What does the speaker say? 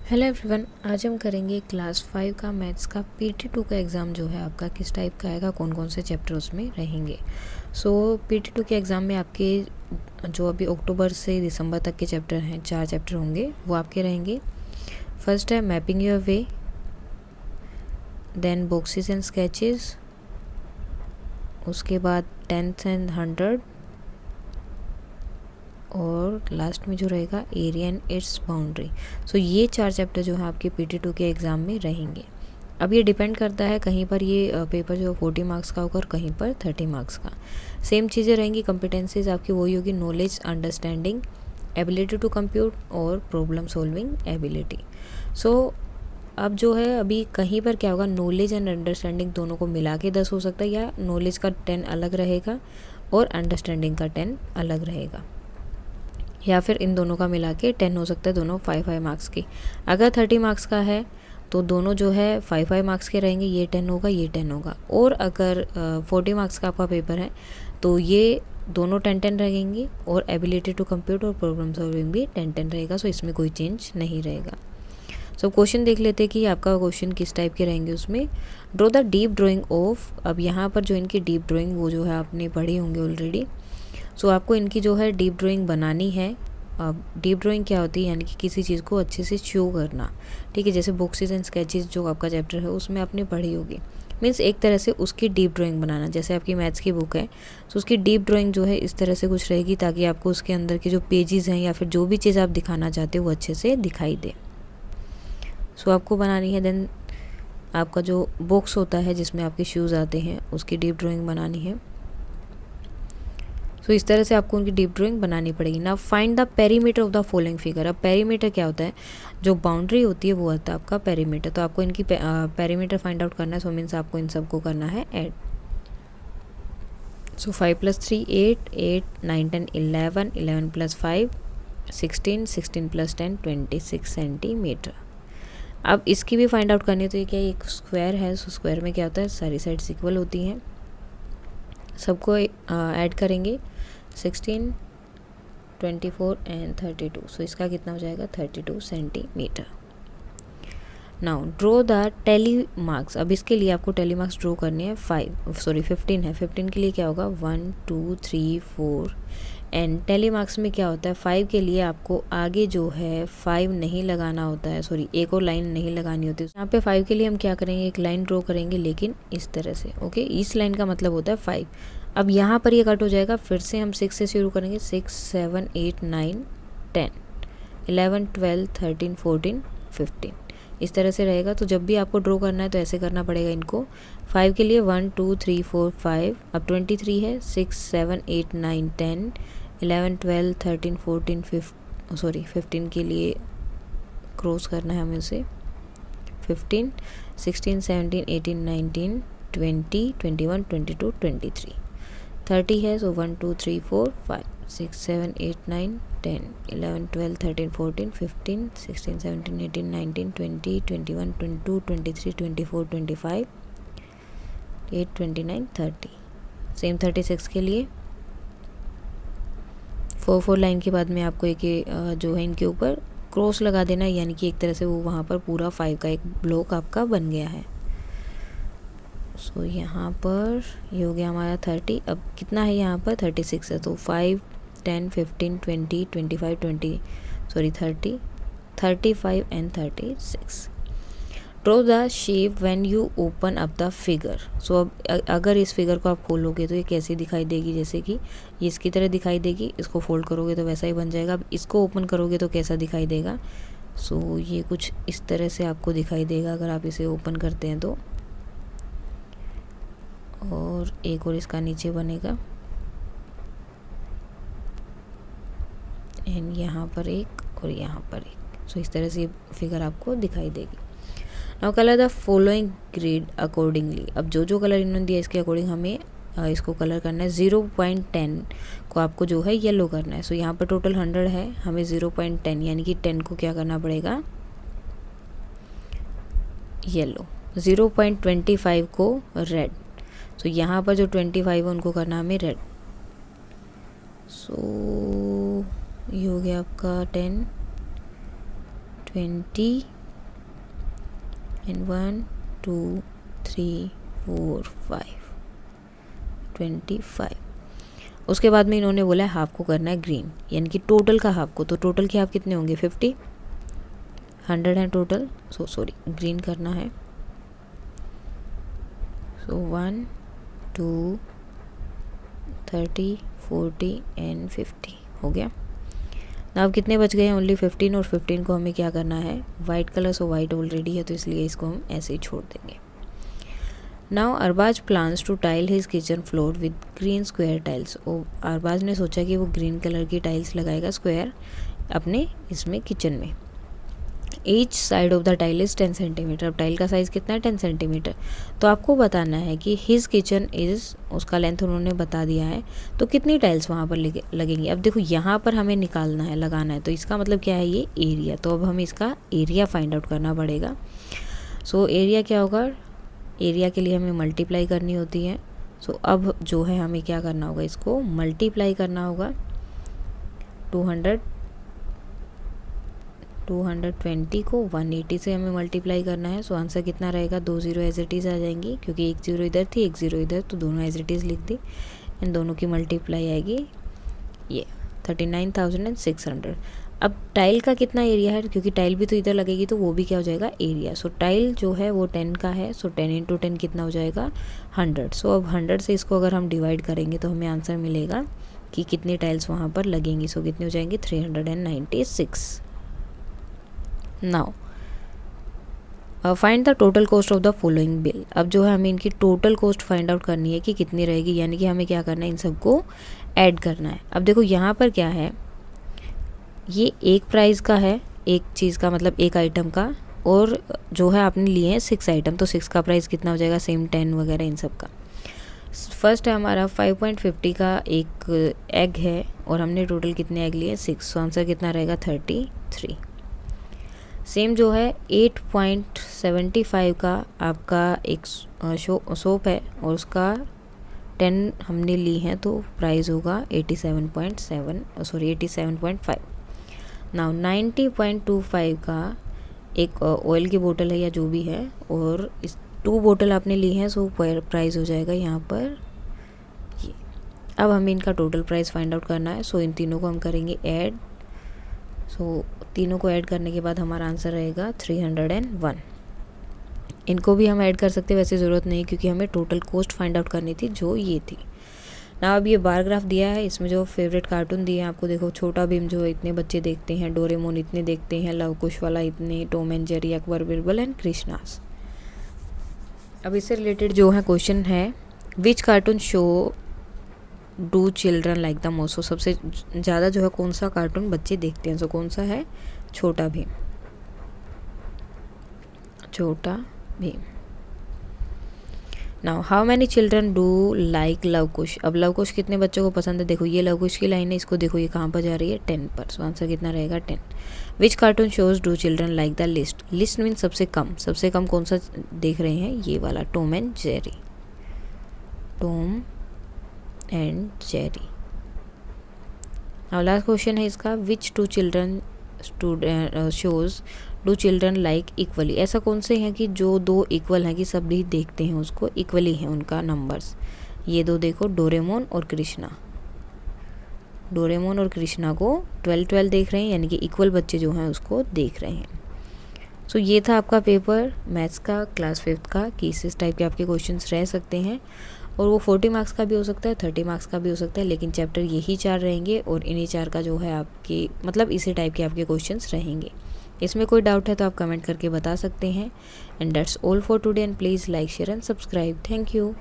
Hello everyone, आज हम करेंगे क्लास 5 का मैथ्स का PT2 का एग्ज़ाम जो है आपका किस टाइप का आएगा, कौन कौन से चैप्टर उसमें रहेंगे। PT2 के एग्ज़ाम में आपके जो अभी अक्टूबर से दिसंबर तक के चैप्टर हैं, 4 चैप्टर होंगे, वो आपके रहेंगे। फर्स्ट है mapping your way, then boxes and sketches, उसके बाद 10th एंड 100 और लास्ट में जो रहेगा एरिया एंड इट्स बाउंड्री। सो ये 4 चैप्टर जो है आपके PT2 के एग्ज़ाम में रहेंगे। अब ये डिपेंड करता है, कहीं पर ये पेपर जो 40 मार्क्स का होगा और कहीं पर 30 मार्क्स का। सेम चीज़ें रहेंगी, कॉम्पिटेंसीज आपकी वही होगी, knowledge, understanding, ability to compute और प्रॉब्लम सॉल्विंग एबिलिटी। सो अब जो है अभी कहीं पर क्या होगा, नॉलेज एंड अंडरस्टैंडिंग दोनों को मिला के 10 हो सकता है, या नॉलेज का 10 अलग रहेगा और अंडरस्टैंडिंग का 10 अलग रहेगा, या फिर इन दोनों का मिला के 10 हो सकता है, दोनों 5 मार्क्स की। अगर 30 मार्क्स का है तो दोनों जो है 5 मार्क्स के रहेंगे, ये 10 होगा, ये 10 होगा। और अगर 40 मार्क्स का आपका पेपर है तो ये दोनों 10-10 रहेंगे और एबिलिटी टू कंप्यूट और प्रॉब्लम सॉल्विंग भी 10-10 रहेगा। सो इसमें कोई चेंज नहीं रहेगा। सो क्वेश्चन देख लेते हैं कि आपका क्वेश्चन किस टाइप के रहेंगे उसमें। Draw the deep drying of, अब यहाँ पर जो इनकी डीप ड्राइंग वो जो है आपने पढ़ी होंगे ऑलरेडी। सो आपको इनकी जो है डीप ड्राइंग बनानी है। अब डीप ड्राइंग क्या होती है, यानी कि किसी चीज़ को अच्छे से शो करना, ठीक है। जैसे बॉक्सेस एंड स्केचेस जो आपका चैप्टर है उसमें आपने पढ़ी होगी, मीन्स एक तरह से उसकी डीप ड्राइंग बनाना। जैसे आपकी मैथ्स की बुक है तो उसकी डीप ड्राइंग जो है इस तरह से कुछ रहेगी, ताकि आपको उसके अंदर के जो पेजेस हैं या फिर जो भी चीज़ आप दिखाना चाहते हो वो अच्छे से दिखाई दे। सो आपको बनानी है। देन आपका जो बॉक्स होता है जिसमें आपके शूज़ आते हैं, उसकी डीप ड्राइंग बनानी है। तो इस तरह से आपको उनकी डीप ड्राइंग बनानी पड़ेगी। ना find the perimeter of the following figure. अब पेरीमीटर क्या होता है, जो बाउंड्री होती है वो होता है आपका पेरीमीटर। तो आपको इनकी पेरीमीटर फाइंड आउट करना है। सो मीन्स आपको इन सबको करना है ऐड। सो 5 + 3 8, 8 9 10 11, 11 + 5 16, 16 + 10 26 सेंटीमीटर। अब इसकी भी फाइंड आउट करनी है। तो ये क्या, एक स्क्वायर है। सो स्क्वायर में क्या होता है, सारी साइड्स इक्वल होती हैं। सबको ऐड करेंगे, 16, 24 एंड 32। सो इसका कितना हो जाएगा, 32 centimetre. Now draw the tally marks. अब इसके लिए आपको टेली मार्क्स ड्रॉ करने हैं 15 है। 15 के लिए क्या होगा, 1 2 3 4 एंड टेली मार्क्स में क्या होता है, 5 के लिए आपको आगे जो है 5 नहीं लगाना होता है, सॉरी एक और लाइन नहीं लगानी होती। यहाँ पे 5 के लिए हम क्या करेंगे, एक लाइन ड्रॉ करेंगे, लेकिन इस तरह से। ओके, इस लाइन का मतलब होता है 5। अब यहाँ पर ये कट हो जाएगा, फिर से हम 6 से शुरू करेंगे। 6 7 8 9 10 11 12 13 14 15 इस तरह से रहेगा। तो जब भी आपको ड्रॉ करना है तो ऐसे करना पड़ेगा इनको। 5 के लिए 1 2 3 4 5, अब 23 है, 6 7 8 9 10 11 12 13 14 15 के लिए क्रॉस करना है हमें उसे। 15 16 17 18 19 20 21 22 23 30 है। सो 1 2 3 4 5 6 7 8 9 10 11 12 13 14 15 16 17 18 19 20 21 22 23 24 25 8 29 30। सेम 36 के लिए 4 लाइन के बाद में आपको एक जो है इनके ऊपर क्रॉस लगा देना है, यानी कि एक तरह से वो वहाँ पर पूरा 5 का एक ब्लॉक आपका बन गया है। सो यहाँ पर ये हो गया हमारा 30। अब कितना है यहाँ पर, 36 है। तो 5 10 15 20 25 30 35 and 36। Draw the shape when you open up the figure. So अब अगर इस फिगर को आप खोलोगे तो ये कैसी दिखाई देगी, जैसे कि ये इसकी तरह दिखाई देगी। इसको फोल्ड करोगे तो वैसा ही बन जाएगा। अब इसको ओपन करोगे तो कैसा दिखाई देगा। सो ये कुछ इस तरह से आपको दिखाई देगा अगर आप इसे ओपन करते हैं तो। और एक और इसका नीचे बनेगा, एंड यहाँ पर एक और यहाँ पर एक। सो इस तरह से फिगर आपको दिखाई देगी। Now colour the following grid accordingly. अब जो जो कलर इन्होंने दिया इसके अकॉर्डिंग हमें इसको कलर करना है। 0.10 को आपको जो है येलो करना है। सो यहाँ पर टोटल 100 है, हमें 0.10 यानी कि 10 को क्या करना पड़ेगा, येलो। 0.25 को रेड। सो यहाँ पर जो 25 है उनको करना हमें रेड। सो ये हो गया आपका 10 20 एंड 1 2 3 4 5 25। उसके बाद में इन्होंने बोला है हाफ को करना है ग्रीन, यानी कि टोटल का हाफ को, तो टोटल के हाफ कितने होंगे 50, 100 है टोटल, सॉरी ग्रीन करना है। सो 1 2 30 40 एंड 50 हो गया ना। अब कितने बच गए हैं, ओनली 15, और 15 को हमें क्या करना है white colour, so white already है तो इसलिए इसको हम ऐसे ही छोड़ देंगे। Now Arbaaz plans to tile his kitchen floor with green square tiles. और अरबाज ने सोचा कि वो ग्रीन कलर की टाइल्स लगाएगा स्क्वायर अपने इसमें किचन में। Each side of the tile is 10 centimetre. अब टाइल का साइज़ कितना है 10 सेंटीमीटर। तो आपको बताना है कि हिज किचन इज़, उसका लेंथ उन्होंने बता दिया है, तो कितनी टाइल्स वहाँ पर लगेंगी। अब देखो यहाँ पर हमें निकालना है, लगाना है, तो इसका मतलब क्या है ये एरिया। तो अब हमें इसका एरिया फाइंड आउट करना पड़ेगा। सो एरिया क्या होगा, एरिया के लिए हमें मल्टीप्लाई करनी होती है। सो अब जो है हमें क्या करना होगा, इसको मल्टीप्लाई करना होगा। 220 को 180 से हमें मल्टीप्लाई करना है। सो आंसर कितना रहेगा, 2 0 एज इट इज़ आ जाएंगी, क्योंकि 1 0 इधर थी 1 0 इधर, तो दोनों एज इट इज़ लिख दी। इन दोनों की मल्टीप्लाई आएगी ये 39,600। अब टाइल का कितना एरिया है, क्योंकि टाइल भी तो इधर लगेगी तो वो भी क्या हो जाएगा एरिया। सो टाइल जो है वो 10 का है, सो 10 इंटू 10 कितना हो जाएगा 100। सो अब 100 से इसको अगर हम डिवाइड करेंगे तो हमें आंसर मिलेगा कि कितनी टाइल्स वहाँ पर लगेंगी। सो कितनी हो जाएंगी 396। Now find the total cost of the following bill. अब जो है हमें इनकी टोटल कॉस्ट फाइंड आउट करनी है कि कितनी रहेगी, यानी कि हमें क्या करना है इन सबको ऐड करना है। अब देखो यहाँ पर क्या है, ये एक प्राइस का है, एक चीज़ का मतलब एक आइटम का, और जो है आपने लिए हैं 6 आइटम, तो 6 का प्राइस कितना हो जाएगा सेम 10 वगैरह इन सब का। फर्स्ट है हमारा 5.50 का एक एग है, और हमने टोटल कितने एग लिए 6, सो आंसर कितना रहेगा 33। सेम जो है 8.75 का आपका एक सोप है, और उसका 10 हमने ली हैं, तो प्राइस होगा 87.5। नाउ 90.25 का एक ऑयल की बोतल है या जो भी है, और इस 2 बोतल आपने ली हैं, सो प्राइस हो जाएगा यहाँ पर ये। अब हमें इनका टोटल प्राइस फाइंड आउट करना है। सो इन तीनों को हम करेंगे ऐड। सो तीनों को ऐड करने के बाद हमारा आंसर रहेगा 301। इनको भी हम ऐड कर सकते, वैसे ज़रूरत नहीं, क्योंकि हमें टोटल कॉस्ट फाइंड आउट करनी थी जो ये थी ना। अब ये बार ग्राफ दिया है, इसमें जो फेवरेट कार्टून दिए हैं आपको, देखो छोटा भीम जो इतने बच्चे देखते हैं, डोरेमोन इतने देखते हैं, लव कुश वाला इतने, Tom and Jerry, Akbar Birbal and Krishnas. अब इससे रिलेटेड जो है क्वेश्चन है, which cartoon show do children like the most. So सबसे ज़्यादा जो है कौन सा कार्टून बच्चे देखते हैं, सो कौन सा है, Chhota Bheem. Chhota Bheem. Now how many children do like Luv Kush. अब लव कुश कितने बच्चों को पसंद है, देखो ये लव कुश की लाइन है, इसको देखो ये कहाँ पर जा रही है 10 पर। सो आंसर कितना रहेगा 10। Which cartoon shows do children like the least. Least mean सबसे कम कौन सा देख रहे हैं, ये वाला Tom and Jerry. Tom and Jerry. Now last question है इसका, which two children shows do children like equally. ऐसा कौन से हैं कि जो 2 इक्वल हैं कि सभी देखते हैं उसको, इक्वली हैं उनका नंबर्स। ये 2 देखो, डोरेमोन और कृष्णा। डोरेमोन और कृष्णा को 12 देख रहे हैं, यानी कि इक्वल बच्चे जो हैं उसको देख रहे हैं। सो ये था आपका पेपर मैथ्स का क्लास 5th का, कि इस टाइप के आपके क्वेश्चंस रह सकते हैं, और वो 40 मार्क्स का भी हो सकता है, 30 मार्क्स का भी हो सकता है, लेकिन चैप्टर यही 4 रहेंगे, और इन्हीं 4 का जो है आपकी मतलब इसी टाइप के आपके क्वेश्चंस रहेंगे। इसमें कोई डाउट है तो आप कमेंट करके बता सकते हैं। And that's all for today, and please like share and subscribe. Thank you.